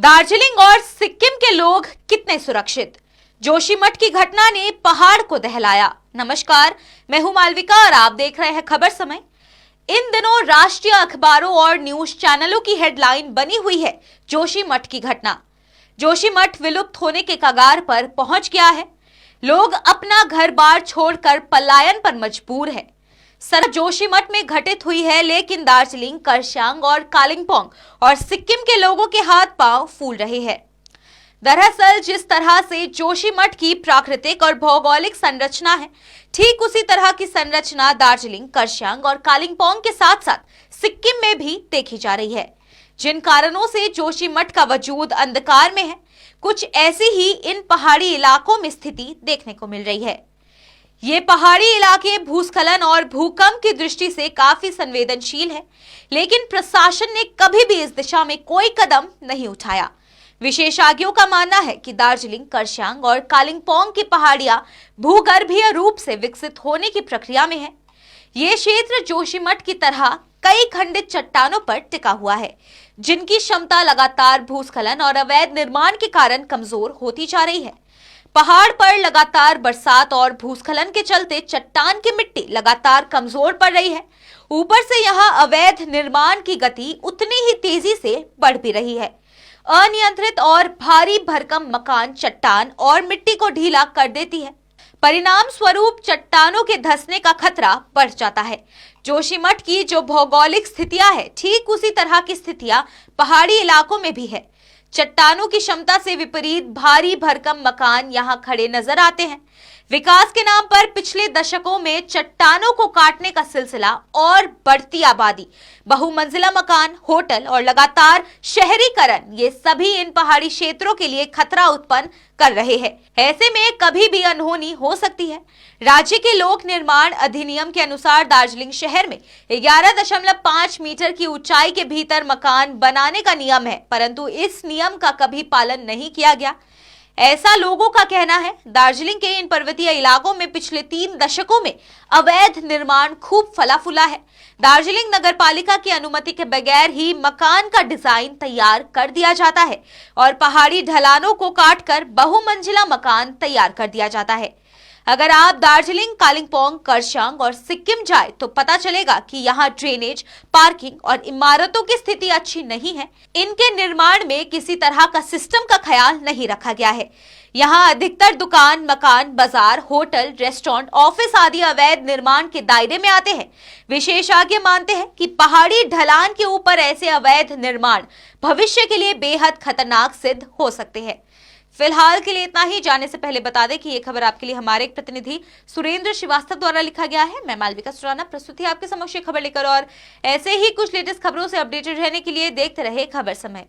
दार्जिलिंग और सिक्किम के लोग कितने सुरक्षित? जोशीमठ की घटना ने पहाड़ को दहलाया। नमस्कार, मैं हूं मालविका और आप देख रहे हैं खबर समय। इन दिनों राष्ट्रीय अखबारों और न्यूज चैनलों की हेडलाइन बनी हुई है जोशीमठ की घटना। जोशीमठ विलुप्त होने के कगार पर पहुंच गया है। लोग अपना घर बार छोड़कर पलायन पर मजबूर है। सर जोशीमठ में घटित हुई है, लेकिन दार्जिलिंग, करसांग और कालिंपोंग और सिक्किम के लोगों के हाथ पांव फूल रहे हैं। दरअसल जिस तरह से जोशीमठ की प्राकृतिक और भौगोलिक संरचना है, ठीक उसी तरह की संरचना दार्जिलिंग, करसांग और कालिंपोंग के साथ साथ सिक्किम में भी देखी जा रही है। जिन कारणों से जोशीमठ का वजूद अंधकार में है, कुछ ऐसी ही इन पहाड़ी इलाकों में स्थिति देखने को मिल रही है। ये पहाड़ी इलाके भूस्खलन और भूकंप की दृष्टि से काफी संवेदनशील है, लेकिन प्रशासन ने कभी भी इस दिशा में कोई कदम नहीं उठाया। विशेषज्ञों का मानना है कि दार्जिलिंग, करसांग और कालिंपोंग की पहाड़ियां भूगर्भीय रूप से विकसित होने की प्रक्रिया में है। ये क्षेत्र जोशीमठ की तरह कई खंडित चट्टानों पर टिका हुआ है, जिनकी क्षमता लगातार भूस्खलन और अवैध निर्माण के कारण कमजोर होती जा रही है। पहाड़ पर लगातार बरसात और भूस्खलन के चलते चट्टान की मिट्टी लगातार कमजोर पड़ रही है। ऊपर से यहाँ अवैध निर्माण की गति उतनी ही तेजी से बढ़ भी रही है। अनियंत्रित और भारी भरकम मकान चट्टान और मिट्टी को ढीला कर देती है। परिणाम स्वरूप चट्टानों के धंसने का खतरा बढ़ जाता है। जोशीमठ की जो भौगोलिक स्थितियां है, ठीक उसी तरह की स्थितियां पहाड़ी इलाकों में भी है। चट्टानों की क्षमता से विपरीत भारी भरकम मकान यहाँ खड़े नजर आते हैं। विकास के नाम पर पिछले दशकों में चट्टानों को काटने का सिलसिला और बढ़ती आबादी, बहुमंजिला मकान, होटल और लगातार शहरीकरण, ये सभी इन पहाड़ी क्षेत्रों के लिए खतरा उत्पन्न कर रहे हैं। ऐसे में कभी भी अनहोनी हो सकती है। राज्य के लोक निर्माण अधिनियम के अनुसार दार्जिलिंग शहर में 11.5 मीटर की ऊंचाई के भीतर मकान बनाने का नियम है, परंतु इस नियम का कभी पालन नहीं किया गया, ऐसा लोगों का कहना है। दार्जिलिंग के इन पर्वतीय इलाकों में पिछले 3 दशकों में अवैध निर्माण खूब फला फूला है। दार्जिलिंग नगर पालिका की अनुमति के बगैर ही मकान का डिजाइन तैयार कर दिया जाता है और पहाड़ी ढलानों को काटकर बहुमंजिला मकान तैयार कर दिया जाता है। अगर आप दार्जिलिंग, कालिंपोंग, करसांग और सिक्किम जाए तो पता चलेगा कि यहाँ ड्रेनेज, पार्किंग और इमारतों की स्थिति अच्छी नहीं है। इनके निर्माण में किसी तरह का सिस्टम का ख्याल नहीं रखा गया है। यहाँ अधिकतर दुकान, मकान, बाजार, होटल, रेस्टोरेंट, ऑफिस आदि अवैध निर्माण के दायरे में आते हैं। विशेषज्ञ मानते हैं कि पहाड़ी ढलान के ऊपर ऐसे अवैध निर्माण भविष्य के लिए बेहद खतरनाक सिद्ध हो सकते हैं। फिलहाल के लिए इतना ही। जाने से पहले बता दें कि ये खबर आपके लिए हमारे एक प्रतिनिधि सुरेंद्र श्रीवास्तव द्वारा लिखा गया है। मैं मालविका सुराना प्रस्तुति आपके समक्ष खबर लेकर, और ऐसे ही कुछ लेटेस्ट खबरों से अपडेटेड रहने के लिए देखते रहे खबर समय।